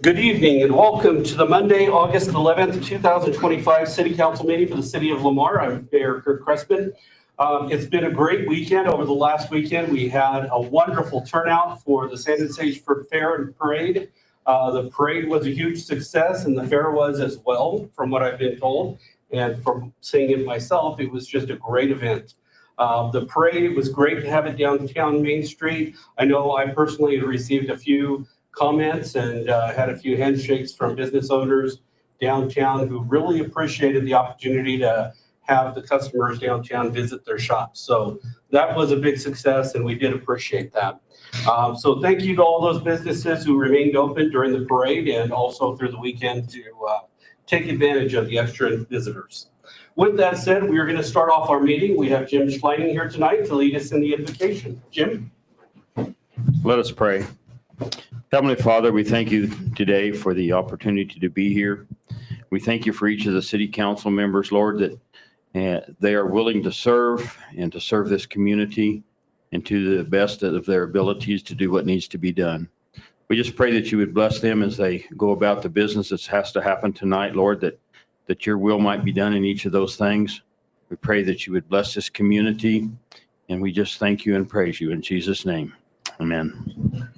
Good evening and welcome to the Monday, August 11th, 2025 City Council meeting for the City of Lamar. I'm Mayor Kirk Crespin. It's been a great weekend. Over the last weekend, we had a wonderful turnout for the Sand and Sage Fair and Parade. The parade was a huge success and the fair was as well, from what I've been told. And from seeing it myself, it was just a great event. The parade, it was great to have it downtown Main Street. I know I personally received a few comments and had a few handshakes from business owners downtown who really appreciated the opportunity to have the customers downtown visit their shops. So that was a big success and we did appreciate that. So thank you to all those businesses who remained open during the parade and also through the weekend to take advantage of the extra visitors. With that said, we are going to start off our meeting. We have Jim Schleining here tonight to lead us in the invocation. Jim? Let us pray. Heavenly Father, we thank you today for the opportunity to be here. We thank you for each of the city council members, Lord, that they are willing to serve and to serve this community and to the best of their abilities to do what needs to be done. We just pray that you would bless them as they go about the business that has to happen tonight, Lord, that your will might be done in each of those things. We pray that you would bless this community, and we just thank you and praise you in Jesus' name. Amen.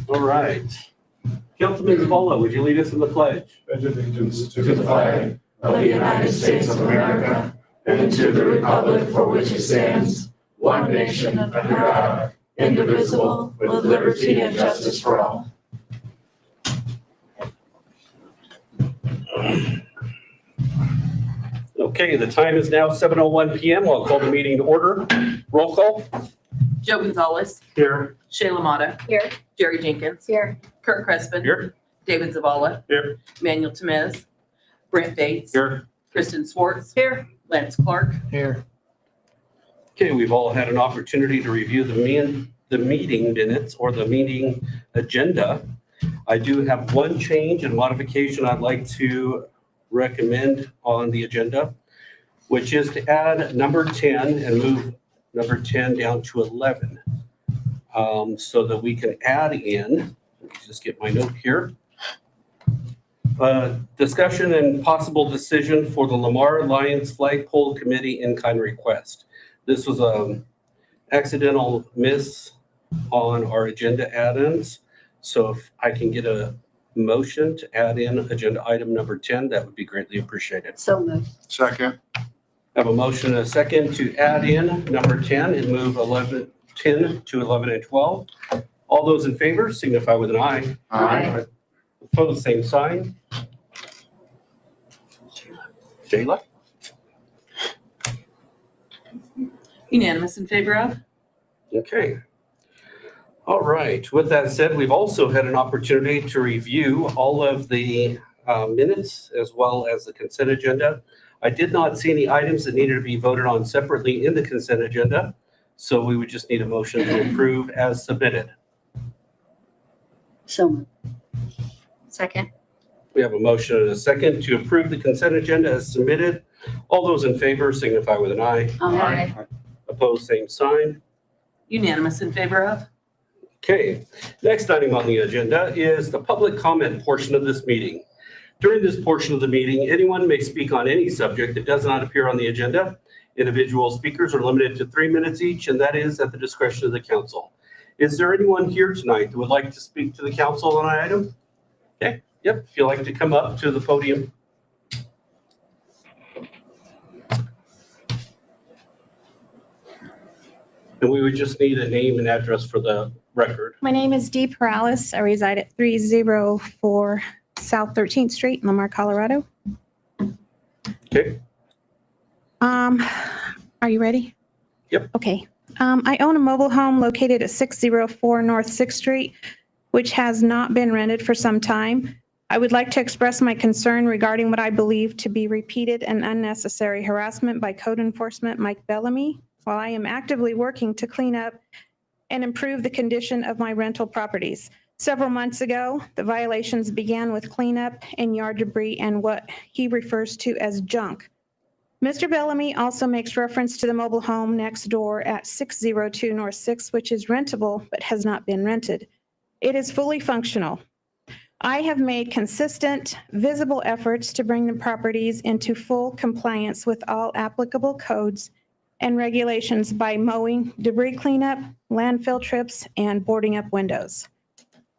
All right. Councilman Zavala, would you lead us in the pledge? Pledge allegiance to the flag of the United States of America and to the republic for which it stands, one nation under God, indivisible, with liberty and justice for all. Okay, the time is now 7:01 p.m. I'll call the meeting to order. Roll call. Joe Gonzalez. Here. Shayla Mata. Here. Jerry Jenkins. Here. Kirk Crespin. Here. David Zavala. Here. Manuel Temez. Brent Bates. Here. Kristen Swartz. Here. Lance Clark. Here. Okay, we've all had an opportunity to review the meeting minutes or the meeting agenda. I do have one change and modification I'd like to recommend on the agenda, which is to add number 10 and move number 10 down to 11, so that we can add in, let me just get my note here, discussion and possible decision for the Lamar Lions Flagpole Committee in-kind request. This was an accidental miss on our agenda add-ins. So if I can get a motion to add in agenda item number 10, that would be greatly appreciated. So moved. Second. I have a motion and a second to add in number 10 and move 10 to 11 and 12. All those in favor signify with an aye. Aye. Opposed, same sign. Shayla? Unanimous in favor of. Okay. All right. With that said, we've also had an opportunity to review all of the minutes as well as the consent agenda. I did not see any items that needed to be voted on separately in the consent agenda, so we would just need a motion to approve as submitted. So moved. Second. We have a motion and a second to approve the consent agenda as submitted. All those in favor signify with an aye. Aye. Opposed, same sign. Unanimous in favor of. Okay, next item on the agenda is the public comment portion of this meeting. During this portion of the meeting, anyone may speak on any subject that does not appear on the agenda. Individual speakers are limited to 3 minutes each, and that is at the discretion of the council. Is there anyone here tonight that would like to speak to the council on an item? Okay, yep, if you'd like to come up to the podium. And we would just need a name and address for the record. My name is Dee Perales. I reside at 304 South 13th Street, in Lamar, Colorado. Okay. Are you ready? Yep. Okay. I own a mobile home located at 604 North 6th Street, which has not been rented for some time. I would like to express my concern regarding what I believe to be repeated and unnecessary harassment by code enforcement Mike Bellamy, while I am actively working to clean up and improve the condition of my rental properties. Several months ago, the violations began with cleanup and yard debris and what he refers to as junk. Mr. Bellamy also makes reference to the mobile home next door at 602 North 6th, which is rentable but has not been rented. It is fully functional. I have made consistent, visible efforts to bring the properties into full compliance with all applicable codes and regulations by mowing, debris cleanup, landfill trips, and boarding up windows.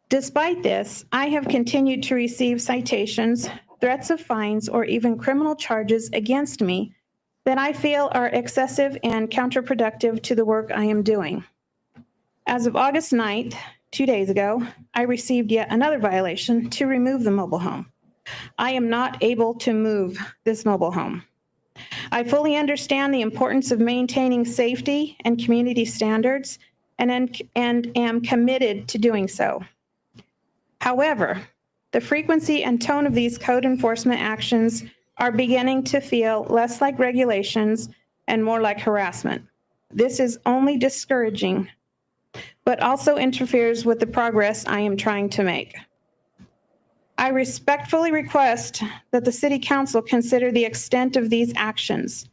Despite this, I have continued to receive citations, threats of fines, or even criminal charges against me that I feel are excessive and counterproductive to the work I am doing. As of August 9th, 2 days ago, I received yet another violation to remove the mobile home. I am not able to move this mobile home. I fully understand the importance of maintaining safety and community standards and am committed to doing so. However, the frequency and tone of these code enforcement actions are beginning to feel less like regulations and more like harassment. This is only discouraging, but also interferes with the progress I am trying to make. I respectfully request that the City Council consider the extent of these actions.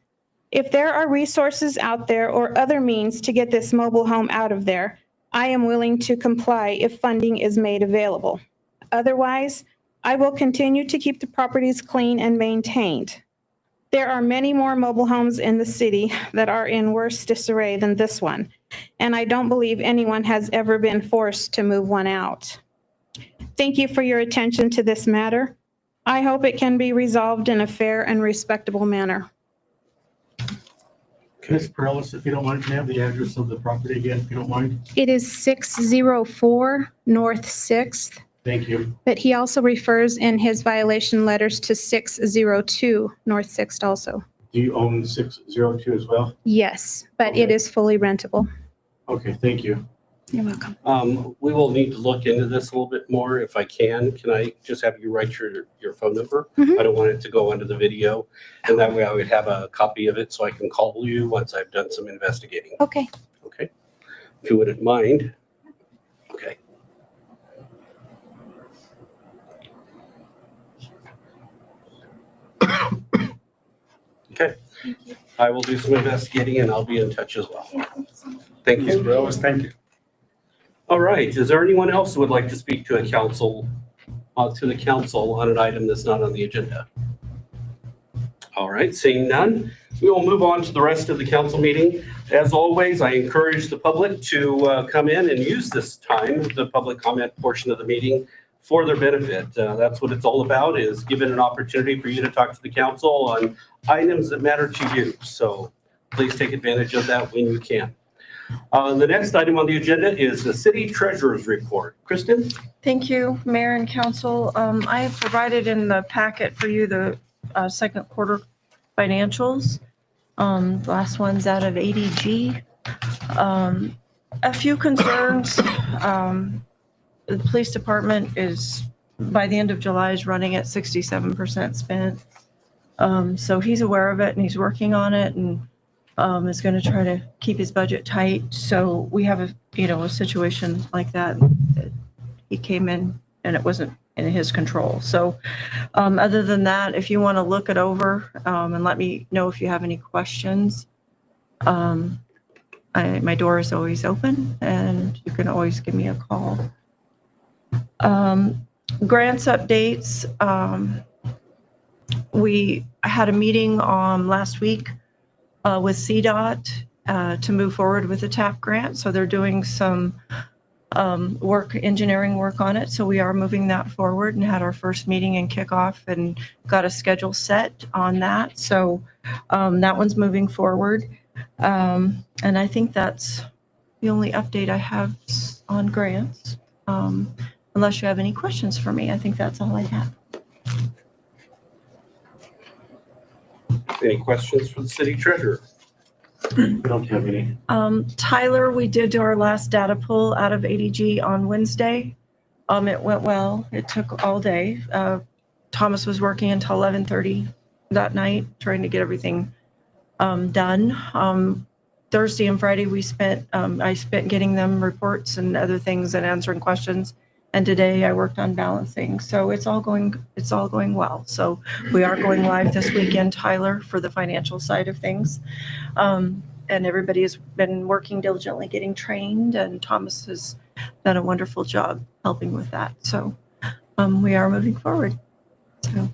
If there are resources out there or other means to get this mobile home out of there, I am willing to comply if funding is made available. Otherwise, I will continue to keep the properties clean and maintained. There are many more mobile homes in the city that are in worse disarray than this one, and I don't believe anyone has ever been forced to move one out. Thank you for your attention to this matter. I hope it can be resolved in a fair and respectable manner. Ms. Perales, if you don't mind, can I have the address of the property again, if you don't mind? It is 604 North 6th, Thank you. but he also refers in his violation letters to 602 North 6th also. Do you own 602 as well? Yes, but it Okay. is fully rentable. Okay, thank you. You're welcome. We will need to look into this a little bit more if I can. Can I just have you write your phone number? Mhm. I don't want it to go under the video. And that way I would have a copy of it so I can call you once I've done some investigating. Okay. Okay? If you wouldn't mind. Okay. Okay. I will do some investigating and I'll be in touch as well. Thank you. Mr. Rose, thank you. All right, is there anyone else who would like to speak to the council on an item that's not on the agenda? All right, seeing none, we will move on to the rest of the council meeting. As always, I encourage the public to come in and use this time, the public comment portion of the meeting, for their benefit. That's what it's all about, is giving an opportunity for you to talk to the council on items that matter to you. So please take advantage of that when you can. The next item on the agenda is the city treasurer's report. Kristen? Thank you, Mayor and Council. I have provided in the packet for you the second quarter financials. The last one's out of ADG. A few concerns. The police department is, by the end of July, is running at 67% spent. So he's aware of it and he's working on it and is going to try to keep his budget tight. So we have a situation like that. He came in and it wasn't in his control. So other than that, if you want to look it over and let me know if you have any questions, my door is always open and you can always give me a call. Grants updates. We had a meeting last week with CDOT to move forward with the TAP grant. So they're doing some engineering work on it. So we are moving that forward and had our first meeting and kickoff and got a schedule set on that. So that one's moving forward. And I think that's the only update I have on grants. Unless you have any questions for me, I think that's all I have. Any questions for the city treasurer? I don't have any. Tyler, we did our last data pull out of ADG on Wednesday. It went well. It took all day. Thomas was working until 11:30 that night, trying to get everything done. Thursday and Friday I spent getting them reports and other things and answering questions. And today I worked on balancing. So it's all going well. So we are going live this weekend, Tyler, for the financial side of things. And and everybody has been working diligently getting trained, and Thomas has done a wonderful job helping with that. So we are moving forward. So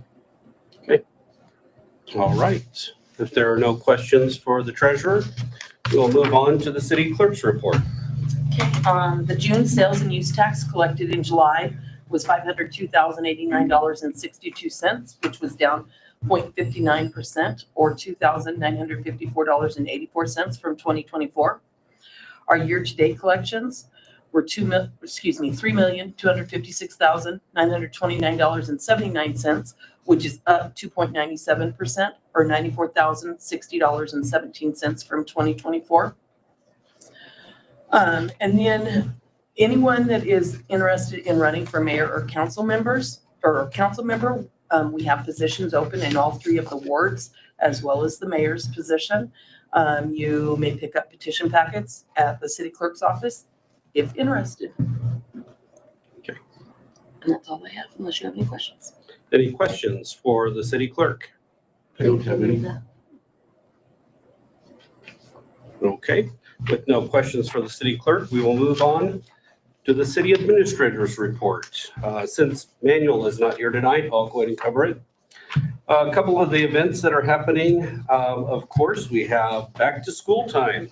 All right. If there are no questions for the treasurer, we'll move on to the city clerk's report. Okay, the June sales and use tax collected in July was $502,089.62, which was down 0.59% or $2,954.84 from 2024. Our year-to-date collections were $3,256,929.79, which is up 2.97% or $94,060.17 from 2024. And then anyone that is interested in running for mayor or council member, we have positions open in all 3 of the wards, as well as the mayor's position. You may pick up petition packets at the city clerk's office if interested. Okay. And that's all I have, unless you have any questions. Any questions for the city clerk? I don't have any. Okay, with no questions for the city clerk, we will move on to the city administrator's report. Since Manuel is not here tonight, I'll go ahead and cover it. A couple of the events that are happening, of course, we have back to school time.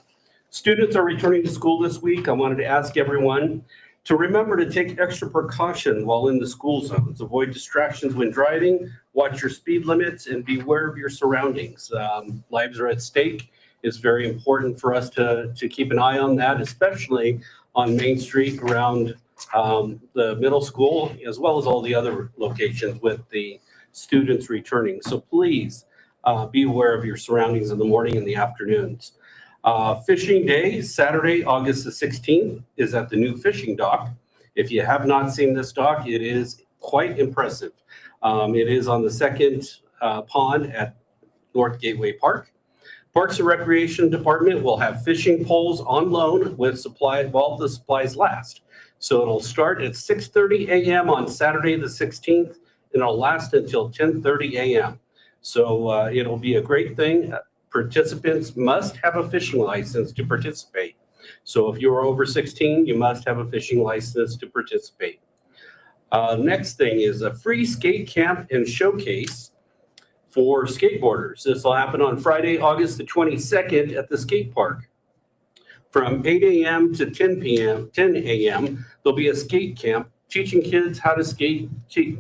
Students are returning to school this week. I wanted to ask everyone to remember to take extra precaution while in the school zones. Avoid distractions when driving, watch your speed limits, and be aware of your surroundings. Lives are at stake. It's very important for us to keep an eye on that, especially on Main Street around the middle school, as well as all the other locations with the students returning. So please be aware of your surroundings in the morning and the afternoons. Fishing Day, Saturday, August the 16th, is at the new fishing dock. If you have not seen this dock, it is quite impressive. It is on the second pond at North Gateway Park. Parks and Recreation Department will have fishing poles on loan with supply while the supplies last. So it'll start at 6:30 a.m. on Saturday the 16th, and it'll last until 10:30 a.m. So it'll be a great thing. Participants must have a fishing license to participate. So if you're over 16, you must have a fishing license to participate. Next thing is a free skate camp and showcase for skateboarders. This will happen on Friday, August the 22nd at the skate park. From 8 a.m. to 10 a.m., there'll be a skate camp teaching kids how to skate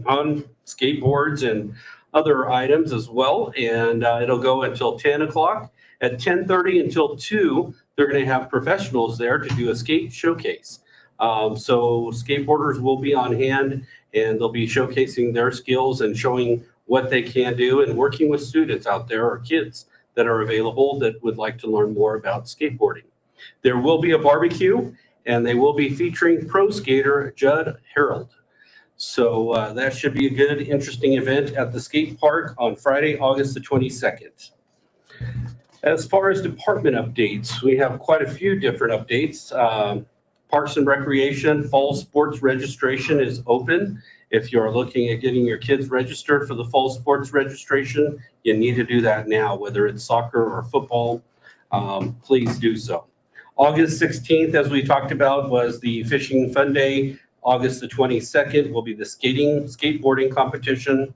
on skateboards and other items as well. And it'll go until 10 o'clock. At 10:30 until 2, they're going to have professionals there to do a skate showcase. So skateboarders will be on hand, and they'll be showcasing their skills and showing what they can do and working with students out there or kids that are available that would like to learn more about skateboarding. There will be a barbecue, and they will be featuring pro skater Judd Harold. So that should be a good, interesting event at the skate park on Friday, August the 22nd. As far as department updates, we have quite a few different updates. Parks and Recreation fall sports registration is open. If you're looking at getting your kids registered for the fall sports registration, you need to do that now, whether it's soccer or football, please do so. August 16th, as we talked about, was the Fishing Fun Day. August the 22nd will be the skateboarding competition.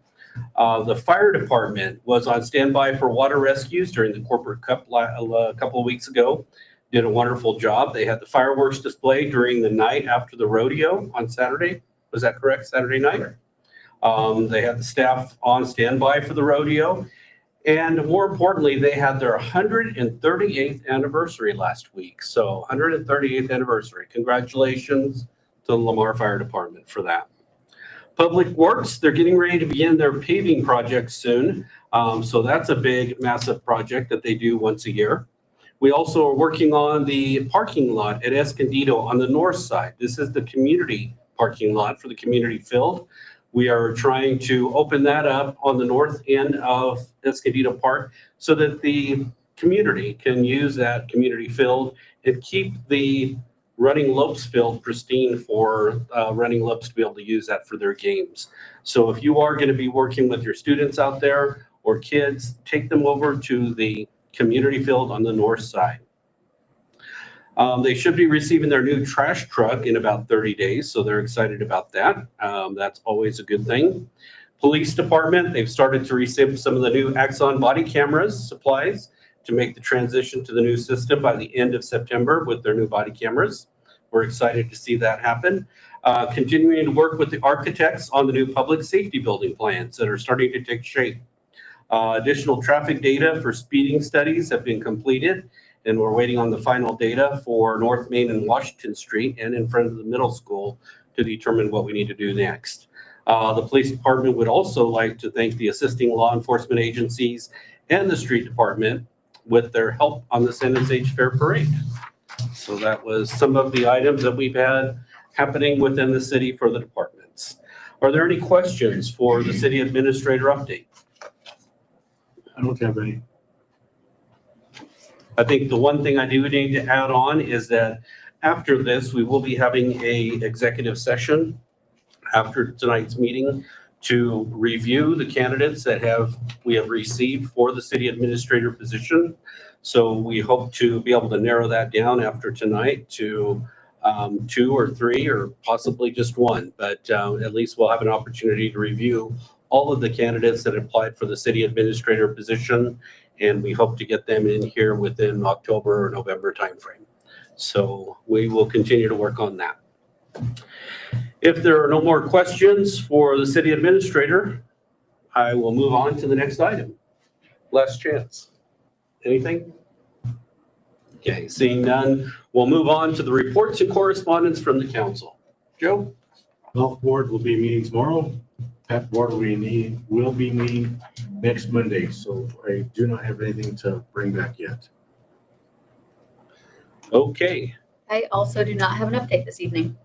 The fire department was on standby for water rescues during the corporate cup a couple of weeks ago. Did a wonderful job. They had the fireworks display during the night after the rodeo on Saturday. Was that correct? Saturday night? They had the staff on standby for the rodeo. And more importantly, they had their 138th anniversary last week. So 138th anniversary. Congratulations to the Lamar Fire Department for that. Public Works, they're getting ready to begin their paving project soon. So that's a big, massive project that they do once a year. We also are working on the parking lot at Escondido on the north side. This is the community parking lot for the community field. We are trying to open that up on the north end of Escondido Park so that the community can use that community field and keep the Running Lopes field pristine for Running Lopes to be able to use that for their games. So if you are going to be working with your students out there or kids, take them over to the community field on the north side. They should be receiving their new trash truck in about 30 days, so they're excited about that. That's always a good thing. Police department, they've started to receive some of the new Axon body cameras supplies to make the transition to the new system by the end of September with their new body cameras. We're excited to see that happen. Continuing to work with the architects on the new public safety building plans that are starting to take shape. Additional traffic data for speeding studies have been completed, and we're waiting on the final data for North Main and Washington Street and in front of the middle school to determine what we need to do next. The police department would also like to thank the assisting law enforcement agencies and the street department with their help on the San Jose Fair Parade. So that was some of the items that we've had happening within the city for the departments. Are there any questions for the city administrator update? I don't have any. I think the one thing I do need to add on is that after this, we will be having a executive session after tonight's meeting to review the candidates that we have received for the city administrator position. So we hope to be able to narrow that down after tonight to 2 or 3 or possibly just 1. But at least we'll have an opportunity to review all of the candidates that applied for the city administrator position. And we hope to get them in here within October or November timeframe. So we will continue to work on that. If there are no more questions for the city administrator, I will move on to the next item. Last chance. Anything? Okay, seeing none, we'll move on to the reports and correspondence from the council. Joe? Health board will be meeting tomorrow. PEP board will be meeting next Monday, so I do not have anything to bring back yet. Okay, I also do not have an update this evening.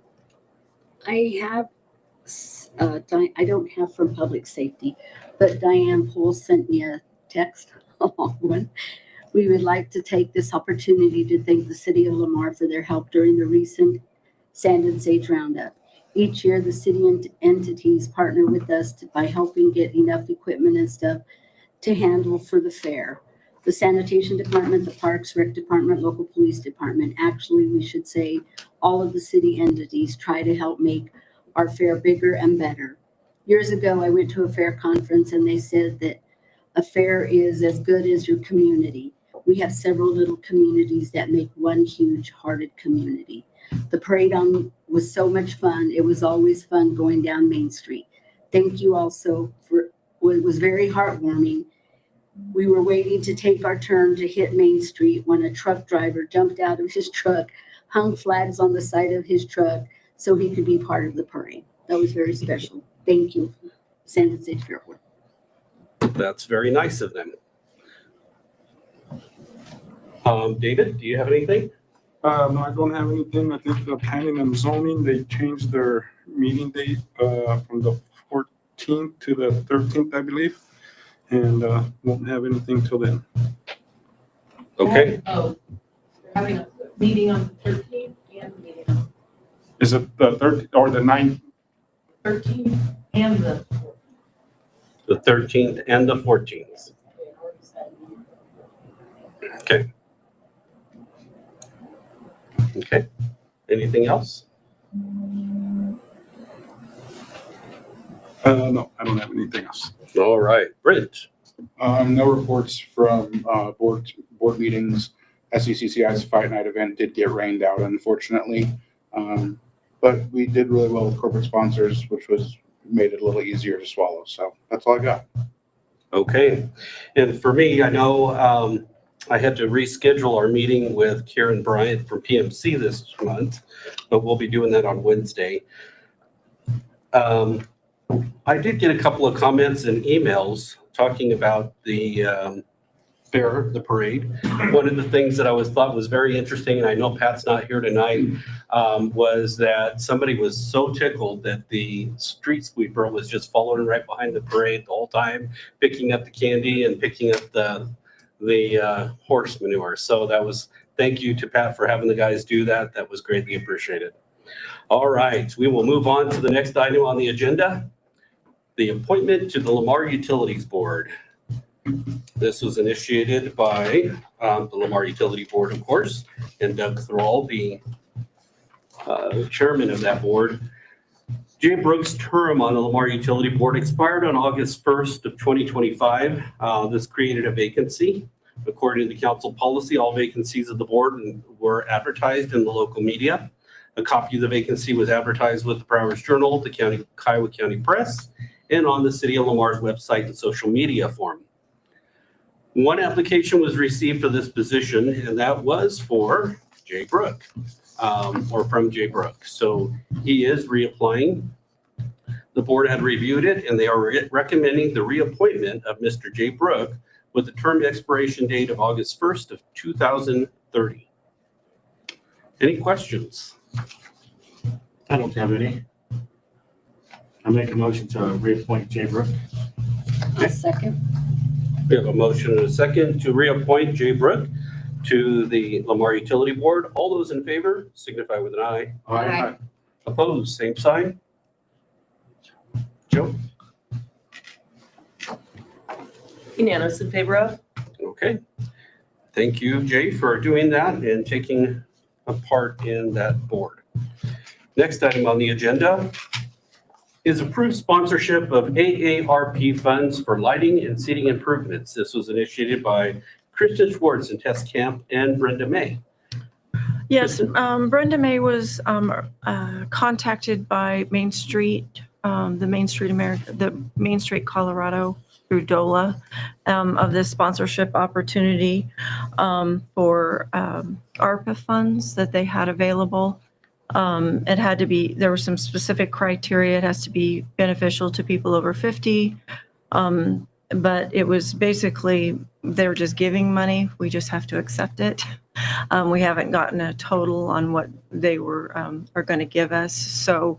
I have, I don't have from public safety, but Diane Poole sent me a text, a long one. We would like to take this opportunity to thank the city of Lamar for their help during the recent Sand and Sage Roundup. Each year, the city entities partner with us by helping get enough equipment and stuff to handle for the fair. The sanitation department, the parks, rec department, local police department, actually, we should say all of the city entities try to help make our fair bigger and better. Years ago, I went to a fair conference and they said that a fair is as good as your community. We have several little communities that make one huge hearted community. The parade was so much fun. It was always fun going down Main Street. Thank you also it was very heartwarming. We were waiting to take our turn to hit Main Street when a truck driver jumped out of his truck, hung flags on the side of his truck so he could be part of the parade. That was very special. Thank you, San Jose Fairport. that's very nice of them. David, do you have anything? No, I don't have anything. I think the planning and zoning, they changed their meeting date from the 14th to the 13th, I believe. And won't have anything till then. Okay, Oh, we're having a meeting on the 13th and the meeting on Is it the 13th or the 9th? the 13th and the 14th. the 13th and the 14th. Okay. Okay, anything else? No, I don't have anything else. All right, Brent. No reports from board meetings. SECCI's Fight Night event did get rained out, unfortunately. But we did really well with corporate sponsors, which made it a little easier to swallow. So that's all I got. Okay, and for me, I know I had to reschedule our meeting with Karen Bryant from PMC this month, but we'll be doing that on Wednesday. I did get a couple of comments and emails talking about the fair, the parade. One of the things that I thought was very interesting, and I know Pat's not here tonight, was that somebody was so tickled that the street sweeper was just following right behind the parade the whole time, picking up the candy and picking up the horse manure. So thank you to Pat for having the guys do that. That was greatly appreciated. All right, we will move on to the next item on the agenda, the appointment to the Lamar Utilities Board. This was initiated by the Lamar Utility Board, of course, and Doug Thrall being chairman of that board. Jay Brooks' term on the Lamar Utility Board expired on August 1st of 2025. This created a vacancy. According to council policy, all vacancies of the board were advertised in the local media. A copy of the vacancy was advertised with the Broward Journal, the Kiowa County Press, and on the City of Lamar's website and social media forum. One application was received for this position, and that was for Jay Brook, or from Jay Brook. So he is reapplying. The board had reviewed it, and they are recommending the reappointment of Mr. Jay Brook with a term expiration date of August 1st of 2030. Any questions? I don't have any. I make a motion to reappoint Jay Brook. I'll second. We have a motion and a second to reappoint Jay Brook to the Lamar Utility Board. All those in favor signify with an eye. Aye. Opposed, same sign. Joe? Unanimous in favor of? Okay. Thank you, Jay, for doing that and taking a part in that board. Next item on the agenda is approved sponsorship of AARP funds for lighting and seating improvements. This was initiated by Kristen Schwartz and Tess Camp and Brenda May. Yes, Brenda May was contacted by Main Street, the Main Street Colorado through DOLA of this sponsorship opportunity for ARPA funds that they had available. It had to be, there were some specific criteria. It has to be beneficial to people over 50. But it was basically, they were just giving money. We just have to accept it. We haven't gotten a total on what they are going to give us. So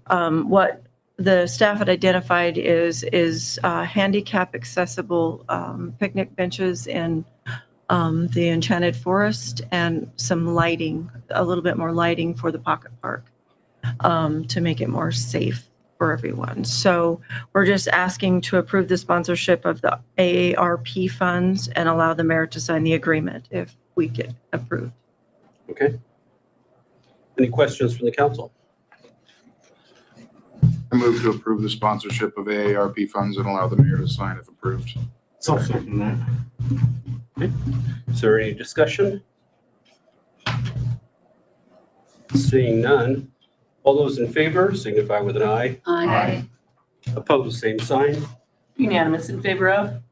what the staff had identified is handicap accessible picnic benches in the Enchanted Forest and some lighting, a little bit more lighting for the pocket park to make it more safe for everyone. So we're just asking to approve the sponsorship of the AARP funds and allow the mayor to sign the agreement if we get approved. Okay. Any questions from the council? I move to approve the sponsorship of AARP funds and allow the mayor to sign if approved. So second that. Is there any discussion? Seeing none. All those in favor signify with an eye. Aye. Opposed, same sign. Unanimous in favor of?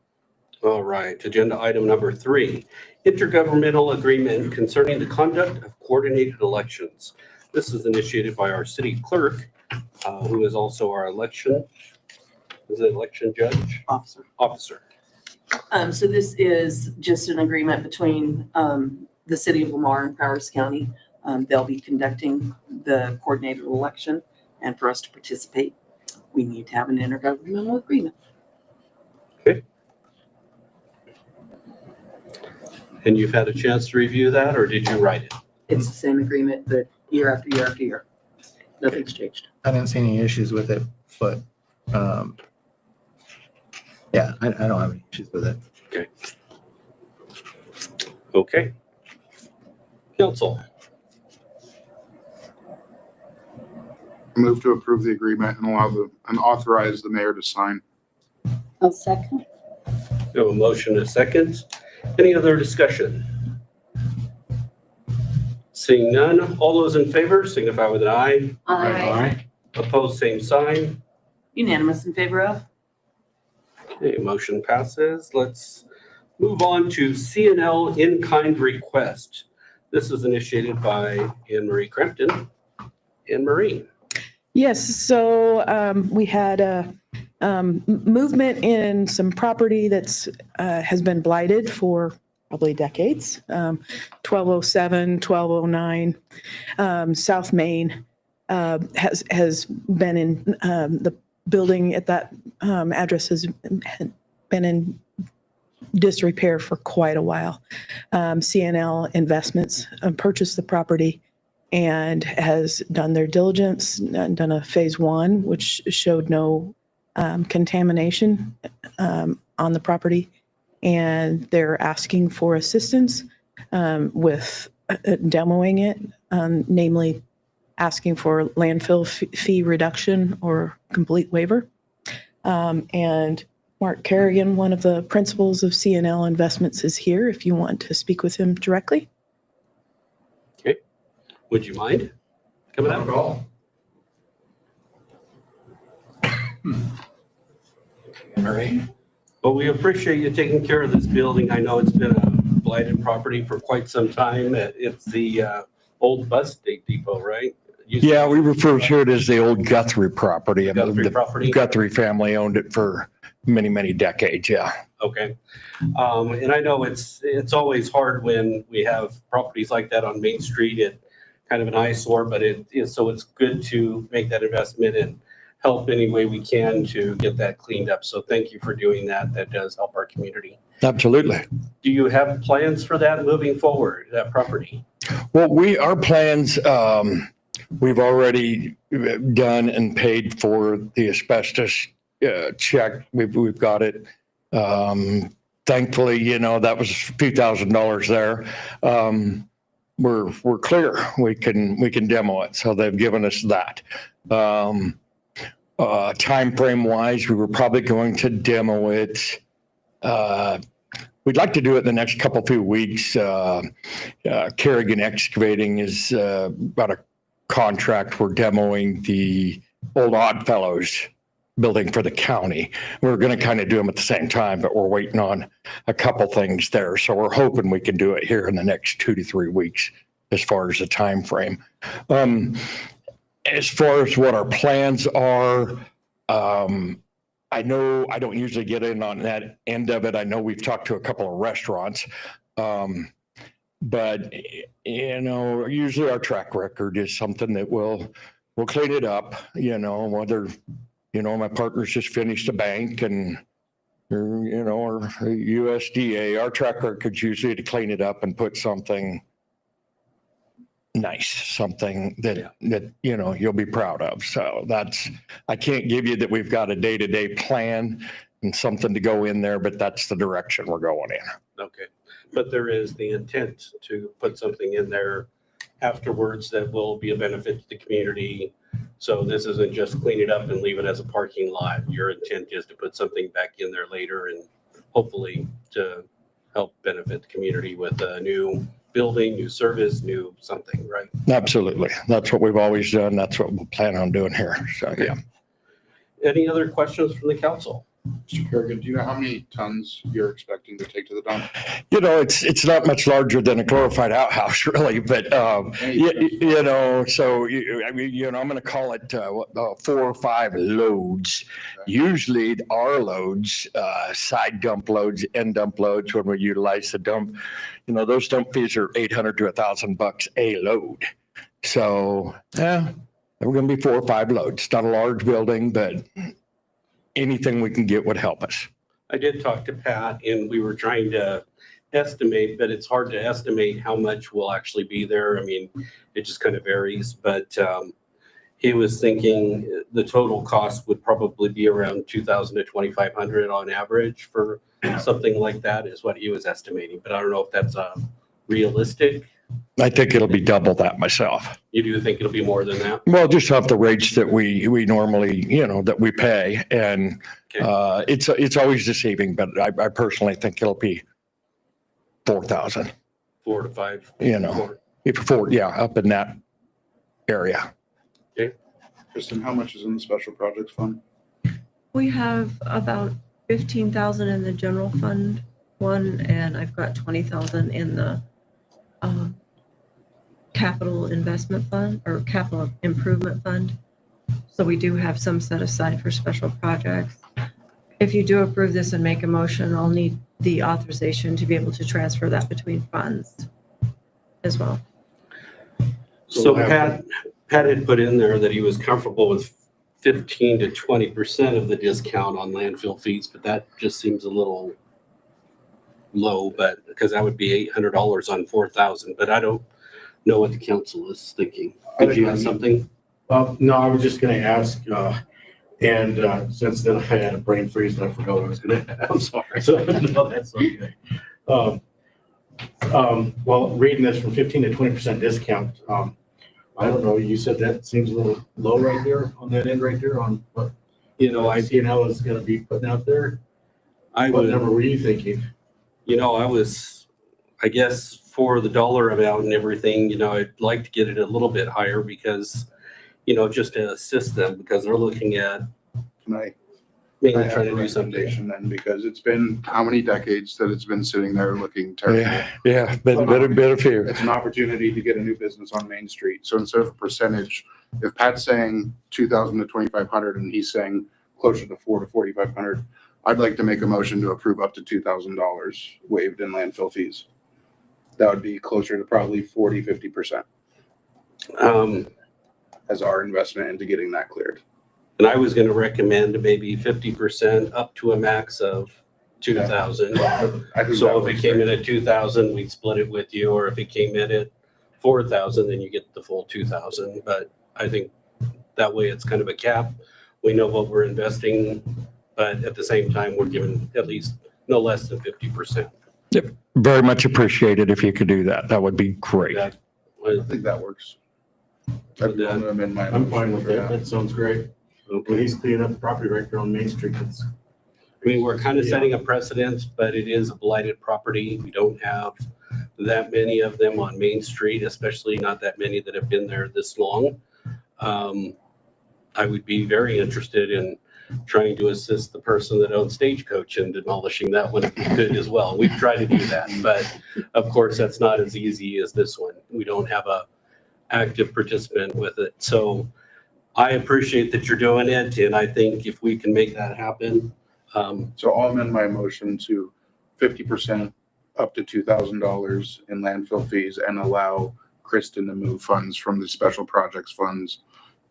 All right, agenda item number 3, intergovernmental agreement concerning the conduct of coordinated elections. This is initiated by our city clerk, who is also our election judge? Officer. So this is just an agreement between the city of Lamar and Powers County. They'll be conducting the coordinated election, and for us to participate, we need to have an intergovernmental agreement. Okay. And you've had a chance to review that, or did you write it? It's the same agreement that year after year after year. Nothing's changed. I didn't see any issues with it, but, yeah, I don't have any issues with it. Okay. Council. I move to approve the agreement and and authorize the mayor to sign. I'll second. We have a motion and a second. Any other discussion? Seeing none, all those in favor signify with an eye. Aye. Opposed, same sign. Unanimous in favor of? Okay, motion passes. Let's move on to CNL in-kind request. This is initiated by Anne Marie Crampton. Anne Marie. Yes, so we had a movement in some property that's has been blighted for probably decades. 1207, 1209, South Main has been in the building at that address has been in disrepair for quite a while. CNL Investments purchased the property and has done their diligence, done a phase 1, which showed no contamination on the property. and they're asking for assistance with demoing it, namely asking for landfill fee reduction or complete waiver. And Mark Kerrigan, one of the principals of CNL Investments, is here if you want to speak with him directly. Okay. Would you mind coming up? Well, we appreciate you taking care of this building. I know it's been a blighted property for quite some time. It's the old bus depot, right? Yeah, we refer to it as the old Guthrie property. Guthrie property? Guthrie family owned it for many, many decades, yeah. Okay. And I know it's always hard when we have properties like that on Main Street. It kind of an eyesore, but so it's good to make that investment and help any way we can to get that cleaned up. So thank you for doing that. That does help our community. Absolutely. Do you have plans for that moving forward, that property? Well, our plans, we've already done and paid for the asbestos check. We've got it. Thankfully, that was a few $1,000s there. We're clear. We can demo it. So they've given us that. Time frame wise, we were probably going to demo it. We'd like to do it in the next few weeks. Kerrigan Excavating is got a contract for demoing the old Oddfellows building for the county. We're going to kind of do them at the same time, but we're waiting on a couple things there. So we're hoping we can do it here in the next 2 to 3 weeks as far as the time frame. As far as what our plans are, I know I don't usually get in on that end of it. I know we've talked to a couple of restaurants, but usually our track record is something that we'll clean it up. Whether my partner's just finished a bank and or USDA, our track record's usually to clean it up and put something nice, something that you'll be proud of. So I can't give you that we've got a day-to-day plan and something to go in there, but that's the direction we're going in. Okay. But there is the intent to put something in there afterwards that will be a benefit to the community. So this isn't just clean it up and leave it as a parking lot. Your intent is to put something back in there later and hopefully to help benefit the community with a new building, new service, new something, right? Absolutely. That's what we've always done. That's what we'll plan on doing here. So, yeah. Any other questions from the council? Mr. Kerrigan, do you know how many tons you're expecting to take to the dump? It's not much larger than a glorified outhouse, really, but so I'm going to call it 4 or 5 loads. Okay. Usually our loads, side dump loads, end dump loads, when we utilize the dump, those dump fees are $800 to $1,000 a load. So we're going to be 4 or 5 loads. It's not a large building, but anything we can get would help us. I did talk to Pat and we were trying to estimate, but it's hard to estimate how much will actually be there. I mean, it just kind of varies, but he was thinking the total cost would probably be around $2,000 to $2,500 on average for something like that is what he was estimating. But I don't know if that's realistic. I think it'll be double that myself. You do think it'll be more than that? Well, just off the rates that we normally, that we pay. And Okay. it's always deceiving, but I personally think it'll be 4,000, 4 to 5. up in that area. Kristen, how much is in the special projects fund? We have about 15,000 in the general fund one, and I've got 20,000 in the capital investment fund or capital improvement fund. So we do have some set aside for special projects. If you do approve this and make a motion, I'll need the authorization to be able to transfer that between funds as well. So Pat had put in there that he was comfortable with 15 to 20% of the discount on landfill fees, but that just seems a little low, but because that would be $800 on 4,000, but I don't know what the council is thinking. Did you have something? No, I was just going to ask, And since then, I had a brain freeze and I forgot what I was gonna. I'm sorry. So, no, that's okay. Well, reading this from 15 to 20% discount, I don't know, you said that seems a little low right there on that end right there on what, I CNL is gonna be putting out there. What would, number were you thinking? I was, I guess for the dollar amount and everything, I'd like to get it a little bit higher because, just to assist them because they're looking at Can I mainly have trying a to do something. recommendation then, because it's been how many decades that it's been sitting there looking terrible? Yeah, been a few. It's an opportunity to get a new business on Main Street. So instead of a percentage, if Pat's saying 2,000 to 2,500 and he's saying closer to 4 to 4,500, I'd like to make a motion to approve up to $2,000 waived in landfill fees. That would be closer to probably 40, 50% as our investment into getting that cleared. And I was gonna recommend maybe 50% up to a max of 2,000. I think that So if works it came in great. at 2,000, we'd split it with you, or if it came in at 4,000, then you get the full 2,000. But I think that way it's kind of a cap. We know what we're investing, but at the same time, we're giving at least no less than 50%. Very much appreciated if you could do that. That would be great. That- I think that works. I'd be willing to amend my I'm fine with motion that. for That sounds great. When he's cleaning up the property right there on Main Street, that's. We're kind of setting a precedent, but it is a blighted property. We don't have that many of them on Main Street, especially not that many that have been there this long. I would be very interested in trying to assist the person that owns Stagecoach in demolishing that one if we could as well. We've tried to do that, but of course, that's not as easy as this one. We don't have a active participant with it. So I appreciate that you're doing it, and I think if we can make that happen, So I'll amend my motion to 50% up to $2,000 in landfill fees and allow Kristen to move funds from the special projects funds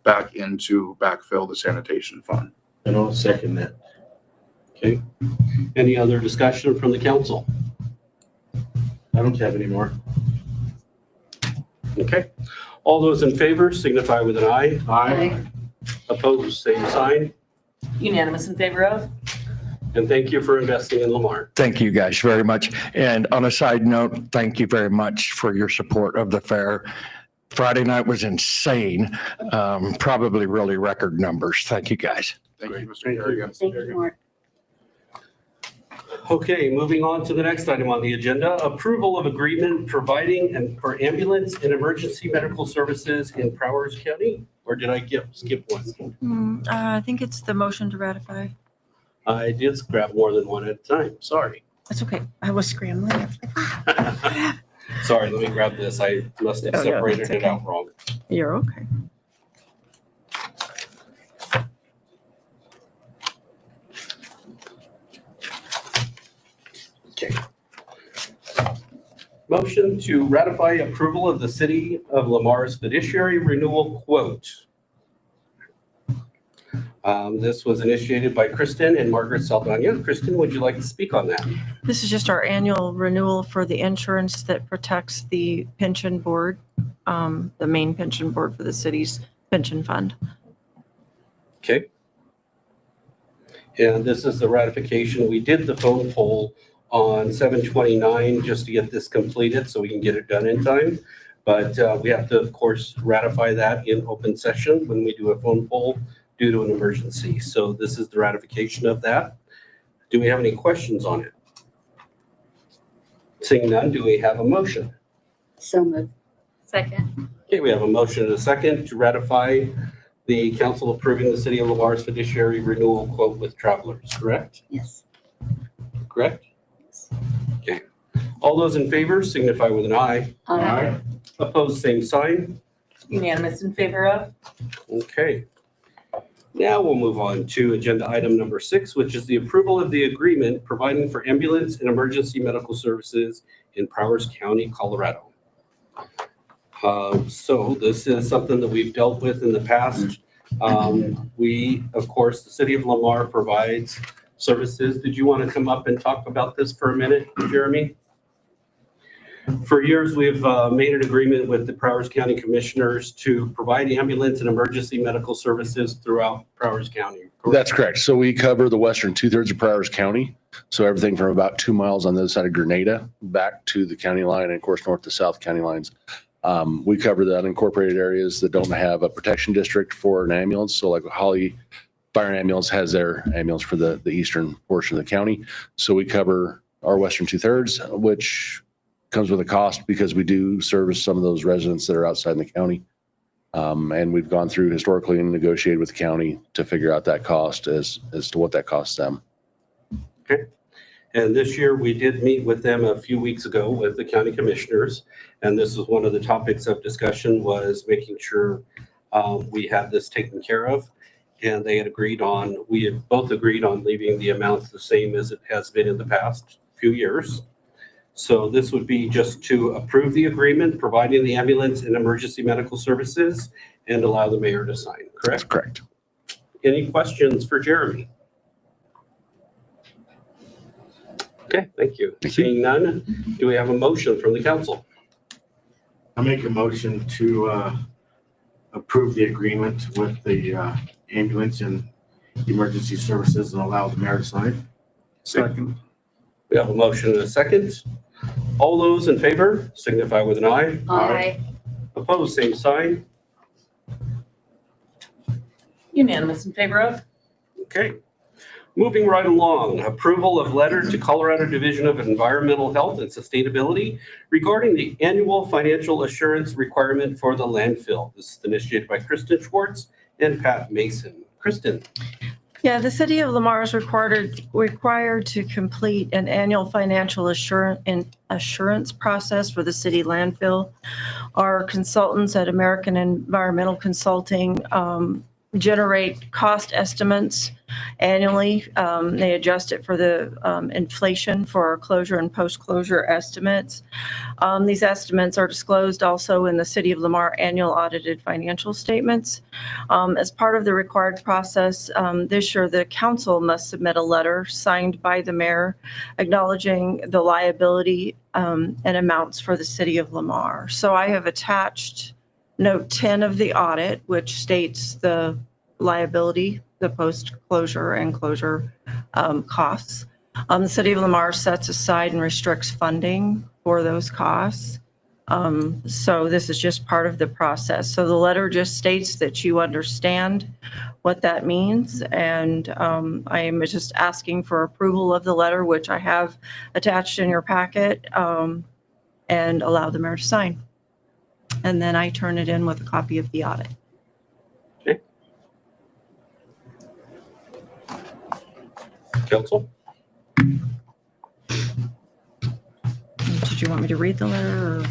back into backfill the sanitation fund. And I'll second that. okay? Any other discussion from the council? I don't have any more. Okay. All those in favor signify with an eye. Aye. Opposed, same sign. Unanimous in favor of? And thank you for investing in Lamar. Thank you guys very much. And on a side note, thank you very much for your support of the fair. Friday night was insane. Probably really record numbers. Thank you guys. Thank you, Mr. Thank you. Kerrigan. Thank you, Mark. Okay, moving on to the next item on the agenda, approval of agreement providing and for ambulance and emergency medical services in Prowers County. Or did I skip one? I think it's the motion to ratify. I did grab more than one at a time. Sorry. That's okay. I was scrambling. I was like, Sorry, let me grab this. I must have Oh, no, separated that's it okay. out wrong. You're okay. Okay. Motion to ratify approval of the City of Lamar's fiduciary renewal quote. This was initiated by Kristen and Margaret Saldana. Kristen, would you like to speak on that? This is just our annual renewal for the insurance that protects the pension board, the main pension board for the city's pension fund. Okay. And this is the ratification. We did the phone poll on 7/29 just to get this completed so we can get it done in time. But we have to, of course, ratify that in open session when we do a phone poll due to an emergency. So this is the ratification of that. Do we have any questions on it? Seeing none, do we have a motion? So moved. Second. Okay, we have a motion and a second to ratify the council approving the City of Lamar's fiduciary renewal quote with Travelers, correct? Yes. Correct? Okay. All those in favor signify with an eye. Aye. Opposed, same sign. Unanimous in favor of? Okay. Now we'll move on to agenda item number 6, which is the approval of the agreement providing for ambulance and emergency medical services in Prowers County, Colorado. So this is something that we've dealt with in the past. We, of course, the City of Lamar provides services. Did you want to come up and talk about this for a minute, Jeremy? For years, we've made an agreement with the Prowers County Commissioners to provide ambulance and emergency medical services throughout Prowers County. That's correct. So we cover the western 2/3 of Prowers County. So everything from about 2 miles on the other side of Grenada back to the county line and of course, north to south county lines. We cover the unincorporated areas that don't have a protection district for an ambulance. So like Holly Fire and Ambulance has their ambulance for the eastern portion of the county. So we cover our western 2/3, which comes with a cost because we do service some of those residents that are outside in the county. And we've gone through historically and negotiated with the county to figure out that cost as to what that costs them. Okay. And this year, we did meet with them a few weeks ago with the county commissioners. And this was one of the topics of discussion, was making sure we had this taken care of. And they had we had both agreed on leaving the amount the same as it has been in the past few years. So this would be just to approve the agreement, providing the ambulance and emergency medical services, and allow the mayor to sign, That's correct? correct. Any questions for Jeremy? Okay, thank you. Thank you. Seeing none, do we have a motion from the council? I make a motion to approve the agreement with the ambulance and emergency services and allow the mayor to sign. Second. We have a motion and a second. All those in favor signify with an eye. Aye. Opposed, same sign. Unanimous in favor of? Okay. Moving right along, approval of letter to Colorado Division of Environmental Health and Sustainability regarding the annual financial assurance requirement for the landfill. This is initiated by Kristen Schwartz and Pat Mason. Kristen. Yeah, the city of Lamar is required to complete an annual financial assurance process for the city landfill. Our consultants at American Environmental Consulting generate cost estimates annually. They adjust it for the inflation for our closure and post-closure estimates. These estimates are disclosed also in the City of Lamar annual audited financial statements. As part of the required process, this year the council must submit a letter signed by the mayor acknowledging the liability and amounts for the City of Lamar. So I have attached Note 10 of the audit, which states the liability, the post-closure and closure costs. The City of Lamar sets aside and restricts funding for those costs. So this is just part of the process. So the letter just states that you understand what that means. And I am just asking for approval of the letter, which I have attached in your packet, and allow the mayor to sign. And then I turn it in with a copy of the audit. Okay. Council? Did you want me to read the letter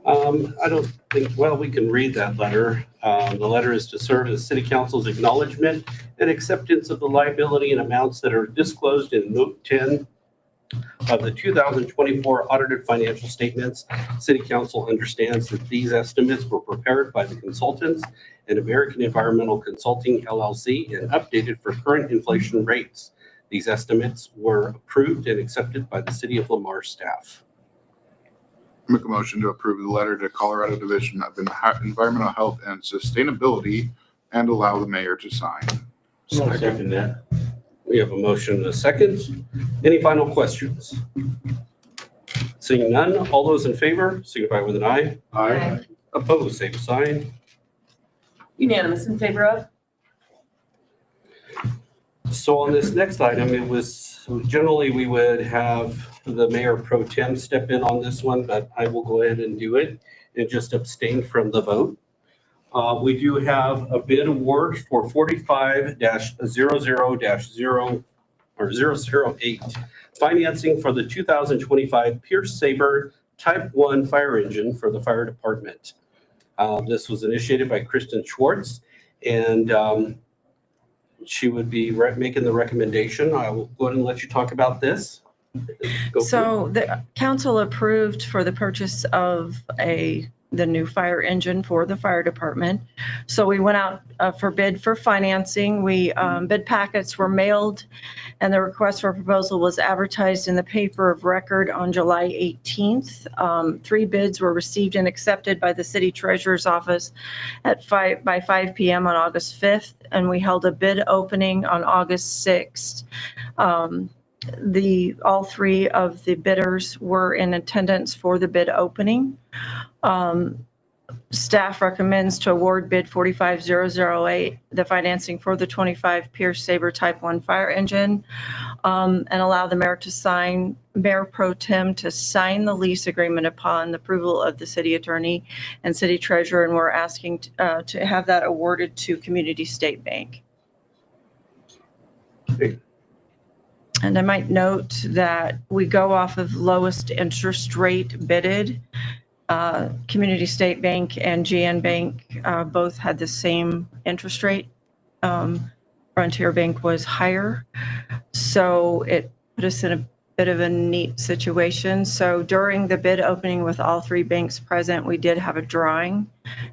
or? I don't think, well, we can read that letter. The letter is to serve as City Council's acknowledgement and acceptance of the liability and amounts that are disclosed in Note 10 of the 2024 audited financial statements. City Council understands that these estimates were prepared by the consultants and American Environmental Consulting LLC and updated for current inflation rates. These estimates were approved and accepted by the City of Lamar staff. Make a motion to approve the letter to Colorado Division of Environmental Health and Sustainability and allow the mayor to sign. Second that. We have a motion and a second. Any final questions? Seeing none, all those in favor signify with an eye. Aye. Opposed, same sign. Unanimous in favor of? So on this next item, it was, generally we would have the mayor pro tem step in on this one, but I will go ahead and do it and just abstain from the vote. We do have a bid award for 45-00-0 or 008 financing for the 2025 Pierce Saber Type 1 fire engine for the fire department. This was initiated by Kristen Schwartz, and she would be making the recommendation. I will go ahead and let you talk about this. So the council approved for the purchase of a the new fire engine for the fire department. So we went out for bid for financing. Bid packets were mailed, and the request for proposal was advertised in the paper of record on July 18th. 3 bids were received and accepted by the city treasurer's office by 5 p.m. on August 5th, and we held a bid opening on August 6th. All 3 of the bidders were in attendance for the bid opening. Staff recommends to award bid 45008, the financing for the 25 Pierce Saber Type 1 fire engine, and allow the Mayor Pro Tem to sign the lease agreement upon the approval of the city attorney and city treasurer, and we're asking to have that awarded to Community State Bank. Okay. And I might note that we go off of lowest interest rate bidded. Community State Bank and GN Bank both had the same interest rate. Frontier Bank was higher. So it put us in a bit of a neat situation. So during the bid opening with all 3 banks present, we did have a drawing,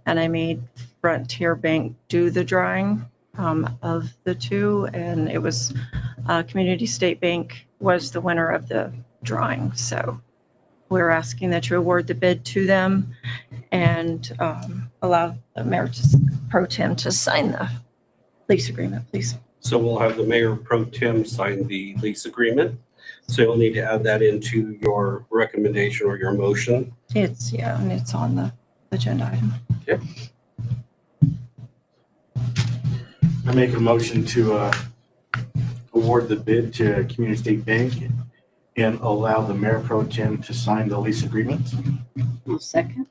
and I made Frontier Bank do the drawing of the 2, and it was Community State Bank was the winner of the drawing. So we're asking that you award the bid to them and allow the Mayor Pro Tem to sign the lease agreement, please. So we'll have the Mayor Pro Tem sign the lease agreement. So you'll need to add that into your recommendation or your motion. And it's on the agenda item. Okay. I make a motion to award the bid to Community State Bank and allow the Mayor Pro Tem to sign the lease agreement. I'll second.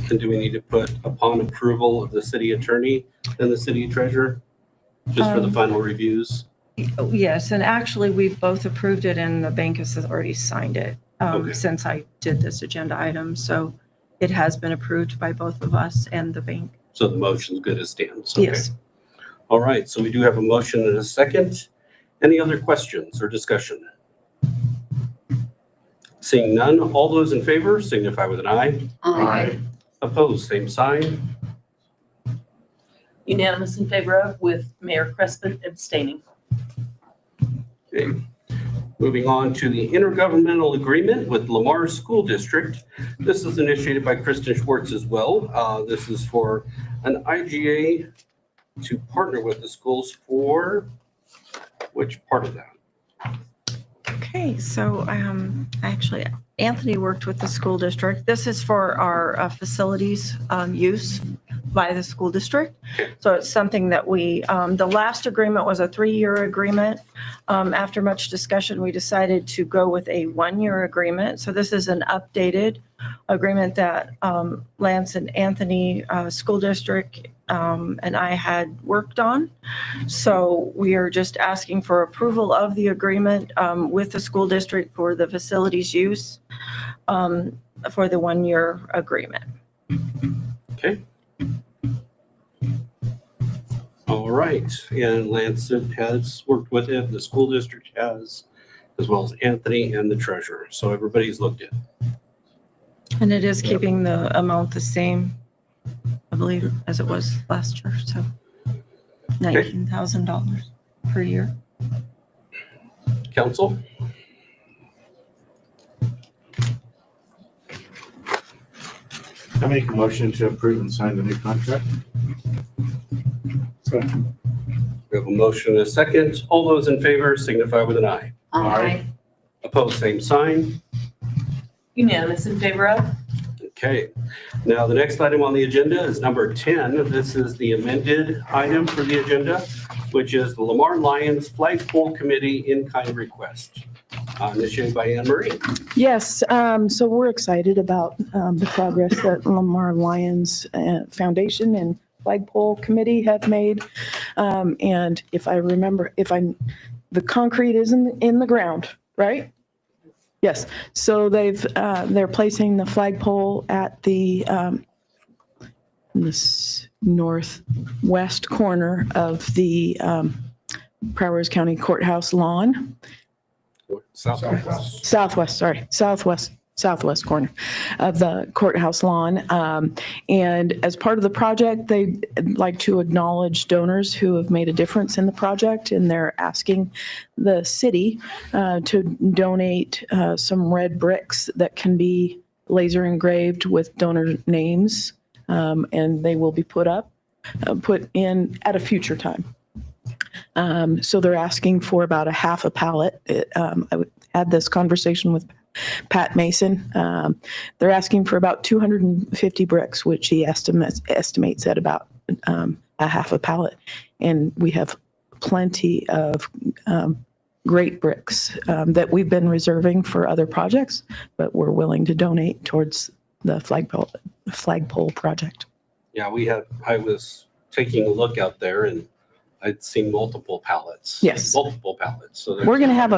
And do we need to put upon approval of the city attorney and the city treasurer? Just for the final reviews? Yes, and actually, we've both approved it, and the bank has already signed it Okay. since I did this agenda item. So it has been approved by both of us and the bank. So the motion's good as stands? Okay. Yes. All right, so we do have a motion and a second. Any other questions or discussion? Seeing none, all those in favor signify with an eye. Aye. Opposed, same sign. Unanimous in favor of, with Mayor Crespin abstaining. Okay. Moving on to the intergovernmental agreement with Lamar School District. This is initiated by Kristen Schwartz as well. This is for an IGA to partner with the schools for which part of that? Okay, so actually, Anthony worked with the school district. This is for our facilities use by the school district. So it's something that the last agreement was a 3-year agreement. After much discussion, we decided to go with a 1-year agreement. So this is an updated agreement that Lance and Anthony School District and I had worked on. So we are just asking for approval of the agreement with the school district for the facilities use for the 1-year agreement. Okay. All right, and Lance has worked with it, the school district has, as well as Anthony and the treasurer. So everybody's looked at. And it is keeping the amount the same, I believe, as it was last year, so $19,000 per year. Council? I make a motion to approve and sign the new contract. We have a motion and a second. All those in favor signify with an eye. Aye. Opposed, same sign. Unanimous in favor of? Okay. Now, the next item on the agenda is number 10. This is the amended item for the agenda, which is the Lamar Lions Flagpole Committee in-kind request, initiated by Anne Marie. Yes, so we're excited about the progress that Lamar Lions Foundation and Flagpole Committee have made. And if I remember, the concrete is in the ground, right? Yes, so they're placing the flagpole at the this northwest corner of the Prowers County Courthouse lawn. Southwest. southwest corner of the courthouse lawn. And as part of the project, they'd like to acknowledge donors who have made a difference in the project, and they're asking the city to donate some red bricks that can be laser engraved with donor names, and they will be put in at a future time. So they're asking for about a half a pallet. I had this conversation with Pat Mason. They're asking for about 250 bricks, which he estimates at about a half a pallet. And we have plenty of great bricks that we've been reserving for other projects, but we're willing to donate towards the flagpole project. Yeah, I was taking a look out there and I'd seen multiple pallets. Yes. Multiple pallets. So We're gonna have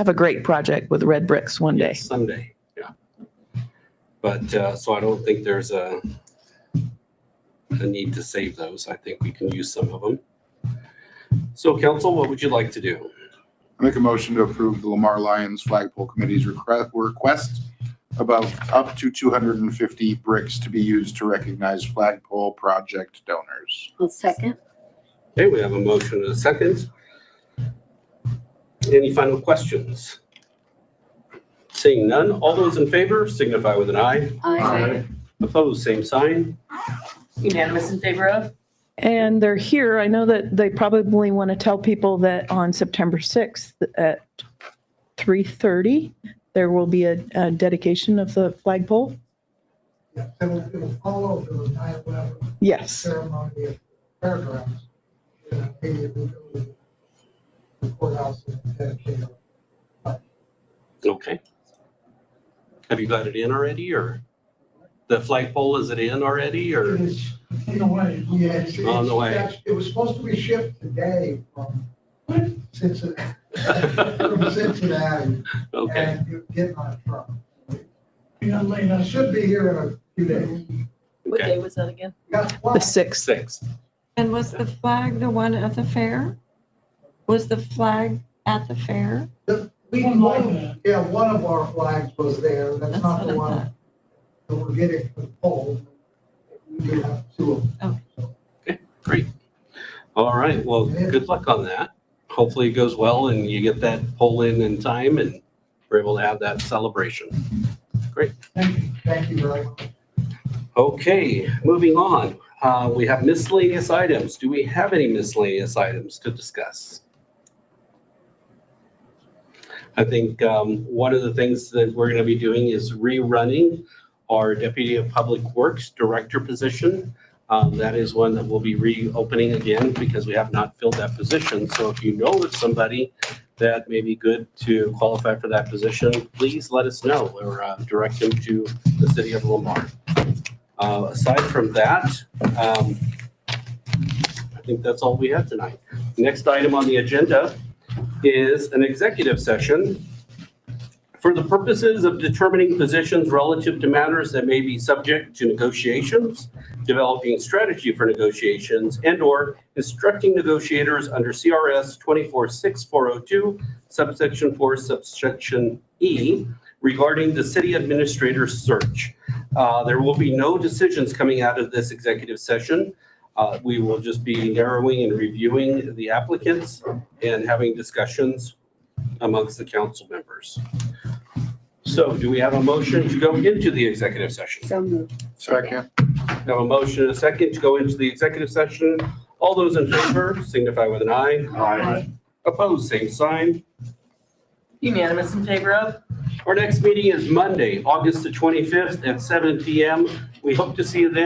a great project with red bricks one day. Someday, yeah. But, so I don't think there's a need to save those. I think we can use some of them. So council, what would you like to do? I make a motion to approve the Lamar Lions Flagpole Committee's request about up to 250 bricks to be used to recognize flagpole project donors. I'll second. Okay, we have a motion and a second. Any final questions? Seeing none, all those in favor signify with an eye. Aye. Opposed, same sign. Unanimous in favor of? And they're here. I know that they probably want to tell people that on September 6th at 3:30, there will be a dedication of the flagpole. Yeah, it'll follow the 9/11 Yes. ceremony at fairgrounds. The courthouse and dedicated. Okay. Have you got it in already, or the flagpole, is it in already, or? It's in the way, yeah. On the way. It was supposed to be shipped today from Cincinnati. From Cincinnati. Okay, And you're getting on a truck. It should be here in a few days. What okay. day was that again? Got The 6th. 6th. And was the flag the one at the fair? Was the flag at the fair? One of our flags was there. That's not the what I one thought. that we're getting for the pole. We do have two of them. Okay, great. All right, well, good luck on that. Hopefully it goes well and you get that poll in time and we're able to have that celebration. Great. Thank you very much. Okay, moving on. We have miscellaneous items. Do we have any miscellaneous items to discuss? I think one of the things that we're going to be doing is rerunning our Deputy of Public Works Director position. That is one that we'll be reopening again because we have not filled that position. So if you know of somebody that may be good to qualify for that position, please let us know or direct them to the city of Lamar. Aside from that, I think that's all we have tonight. Next item on the agenda is an executive session for the purposes of determining positions relative to matters that may be subject to negotiations, developing strategy for negotiations, and/or instructing negotiators under CRS 246402, subsection 4, subsection E, regarding the city administrator's search. There will be no decisions coming out of this executive session. We will just be narrowing and reviewing the applicants and having discussions amongst the council members. So do we have a motion to go into the executive session? So moved. Second. We have a motion and a second to go into the executive session. All those in favor signify with an eye. Aye. Opposed, same sign. Unanimous in favor of? Our next meeting is Monday, August the 25th at 7 p.m. We hope to see you then.